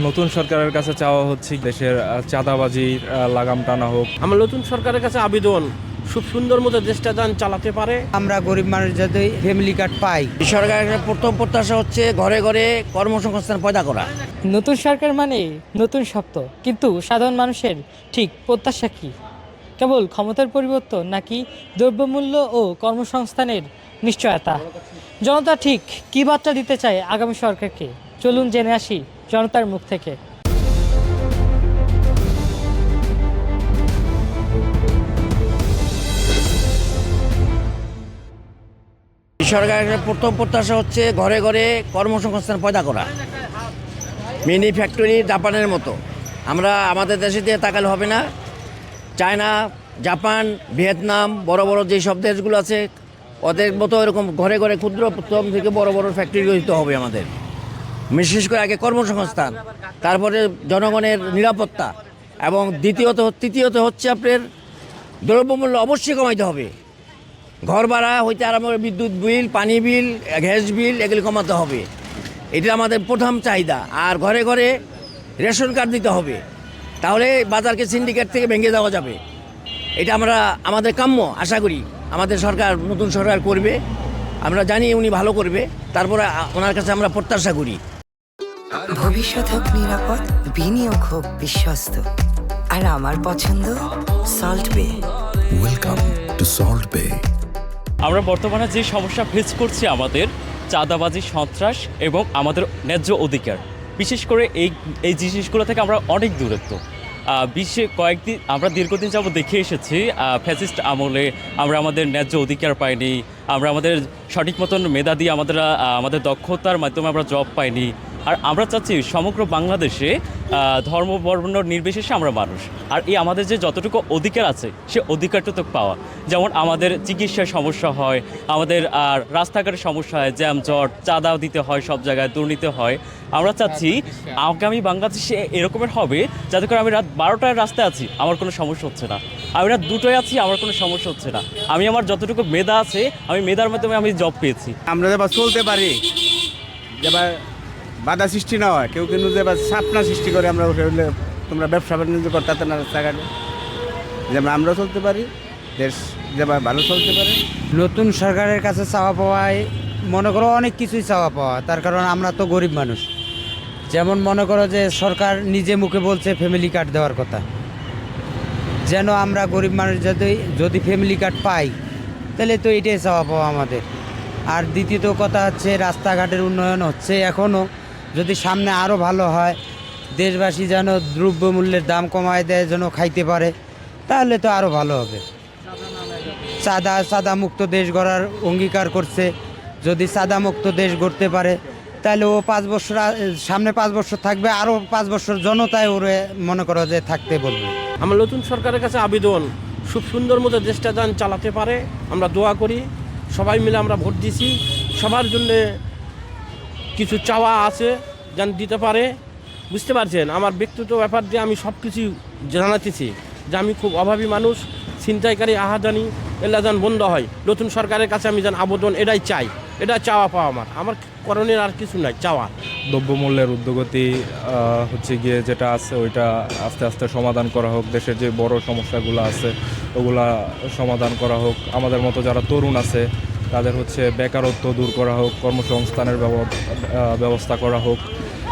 নতুন সরকারের কাছে চাওয়া হচ্ছে দেশের চাঁদাবাজির লাগাম টানা হোক। আমার নতুন সরকারের কাছে আবেদন, খুব সুন্দর মতো দেশটা যান চালাতে পারে। আমরা গরিব মানুষ যাতে ফ্যামিলি কার্ড পাই। সরকারের প্রথম প্রত্যাশা হচ্ছে ঘরে ঘরে কর্মসংস্থান পয়দা করা। নতুন সরকার মানে নতুন শব্দ, কিন্তু সাধারণ মানুষের ঠিক প্রত্যাশা কি? কেবল ক্ষমতার পরিবর্তন নাকি দ্রব্যমূল্য ও কর্মসংস্থানের নিশ্চয়তা? জনতা ঠিক কী বার্তা দিতে চায় আগামী সরকারকে? চলুন জেনে আসি জনতার মুখ থেকে। সরকারের প্রথম প্রত্যাশা হচ্ছে ঘরে ঘরে কর্মসংস্থান পয়দা করা। মিনি ফ্যাক্টরি জাপানের মতো আমরা আমাদের দেশে দিয়ে তাকালে হবে না। চায়না, জাপান, ভিয়েতনাম, বড় বড় যে সব দেশগুলো আছে ওদের মতো এরকম ঘরে ঘরে ক্ষুদ্র প্রথম থেকে বড় বড় ফ্যাক্টরি গঠিত হবে আমাদের। বিশেষ করে আগে কর্মসংস্থান, তারপরে জনগণের নিরাপত্তা, এবং তৃতীয়ত হচ্ছে আপনার দ্রব্যমূল্য অবশ্যই কমাইতে হবে। ঘর ভাড়া হইতে আরম্ভ করে বিদ্যুৎ বিল, পানি বিল, গ্যাস বিল এগুলি কমাতে হবে। এটা আমাদের প্রথম চাহিদা। আর ঘরে ঘরে রেশন কার্ড দিতে হবে, তাহলে বাজারকে সিন্ডিকেট থেকে ভেঙে দেওয়া যাবে। এটা আমাদের কাম্য। আশা করি আমাদের সরকার, নতুন সরকার করবে, আমরা জানি উনি ভালো করবে। তারপরে ওনার কাছে আমরা প্রত্যাশা করি ভবিষ্যৎ হোক নিরাপদ, বিনিয়োগ হোক বিশ্বস্ত, আর আমার পছন্দ সল্ট বে। ওয়েলকাম টু সল্ট বে। আমরা বর্তমানে যে সমস্যা ফেস করছি, আমাদের চাঁদাবাজি, সন্ত্রাস এবং আমাদের ন্যায্য অধিকার, বিশেষ করে এই জিনিসগুলো থেকে আমরা অনেক দূরত্ব। কয়েকদিন আমরা দীর্ঘদিন যাবত দেখে এসেছি, ফ্যাসিস্ট আমলে আমরা আমাদের ন্যায্য অধিকার পাইনি, আমরা আমাদের সঠিক মতন মেধা দিয়ে আমাদের দক্ষতার মাধ্যমে আমরা জব পাইনি। আর আমরা চাচ্ছি সমগ্র বাংলাদেশে ধর্ম বর্ণ নির্বিশেষে আমরা মানুষ, আর আমাদের যে যতটুকু অধিকার আছে সে অধিকারটুকু পাওয়া। যেমন আমাদের চিকিৎসার সমস্যা হয়, আমাদের রাস্তাঘাটের সমস্যা হয়, জ্যাম জট, চাঁদা দিতে হয়, সব জায়গায় দুর্নীতি হয়। আমরা চাচ্ছি আগামী বাংলাদেশে এরকমের হবে যাতে করে আমি রাত 12টায় রাস্তায় আছি, আমার কোনো সমস্যা হচ্ছে না। আমি রাত 2টায় আছি, আমার কোনো সমস্যা হচ্ছে না। আমি আমার যতটুকু মেধা আছে, আমি মেধার মাধ্যমে আমি জব পেয়েছি। আমরা যেবার চলতে পারি, যেবার বাধা সৃষ্টি না হয়, কেউ কিন্তু যেবার চাপ না সৃষ্টি করে, আমরা তোমরা ব্যবসা বাণিজ্য করতে না রাস্তাঘাটে, যেমন আমরা চলতে পারি, দেশ যেবার ভালো চলতে পারে। নতুন সরকারের কাছে চাওয়া পাওয়ায় মনে করো অনেক কিছুই চাওয়া পাওয়া, তার কারণ আমরা তো গরিব মানুষ। যেমন মনে করো যে সরকার নিজে মুখে বলছে ফ্যামিলি কার্ড দেওয়ার কথা, যেন আমরা গরিব মানুষ যদি ফ্যামিলি কার্ড পাই, তাহলে তো এটাই চাওয়া পাওয়া আমাদের। আর দ্বিতীয়ত কথা হচ্ছে রাস্তাঘাটের উন্নয়ন হচ্ছে এখনও, যদি সামনে আরও ভালো হয়, দেশবাসী যেন দ্রব্যমূল্যের দাম কমায় দেয়, যেন খাইতে পারে, তাহলে তো আরও ভালো হবে। চাঁদা মুক্ত দেশ গড়ার অঙ্গীকার করছে, যদি চাঁদা মুক্ত দেশ গড়তে পারে তাহলে ও 5 বছর, সামনে 5 বছর থাকবে, আরও 5 বছর জনতায় ওরে মনে করো যে থাকতে বলবে। আমার নতুন সরকারের কাছে আবেদন, খুব সুন্দর মতো দেশটা যান চালাতে পারে। আমরা দোয়া করি, সবাই মিলে আমরা ভোট দিছি, সবার জন্যে কিছু চাওয়া আছে যেন দিতে পারে। বুঝতে পারছেন, আমার ব্যক্তিগত ব্যাপার দিয়ে আমি সব কিছু জানাতেছি যে আমি খুব অভাবী মানুষ, ছিনতাইকারী, আহাজানি এলা যেন বন্ধ হয়। নতুন সরকারের কাছে আমি যেন আবেদন এটাই চাই, এটা চাওয়া পাওয়া আমার করণের আর কিছু নাই, চাওয়া। দ্রব্যমূল্যের ঊর্ধ্বগতি হচ্ছে গিয়ে যেটা আছে ওইটা আস্তে আস্তে সমাধান করা হোক। দেশের যে বড় সমস্যাগুলো আছে ওগুলা সমাধান করা হোক। আমাদের মতো যারা তরুণ আছে তাদের হচ্ছে বেকারত্ব দূর করা হোক, কর্মসংস্থানের ব্যবস্থা করা হোক।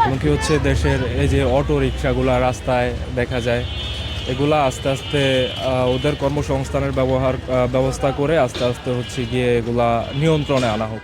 এবং কি হচ্ছে দেশের এই যে অটো রিক্সাগুলা রাস্তায় দেখা যায়, এগুলা আস্তে আস্তে ওদের কর্মসংস্থানের ব্যবস্থা করে আস্তে আস্তে হচ্ছে গিয়ে এগুলা নিয়ন্ত্রণে আনা হোক।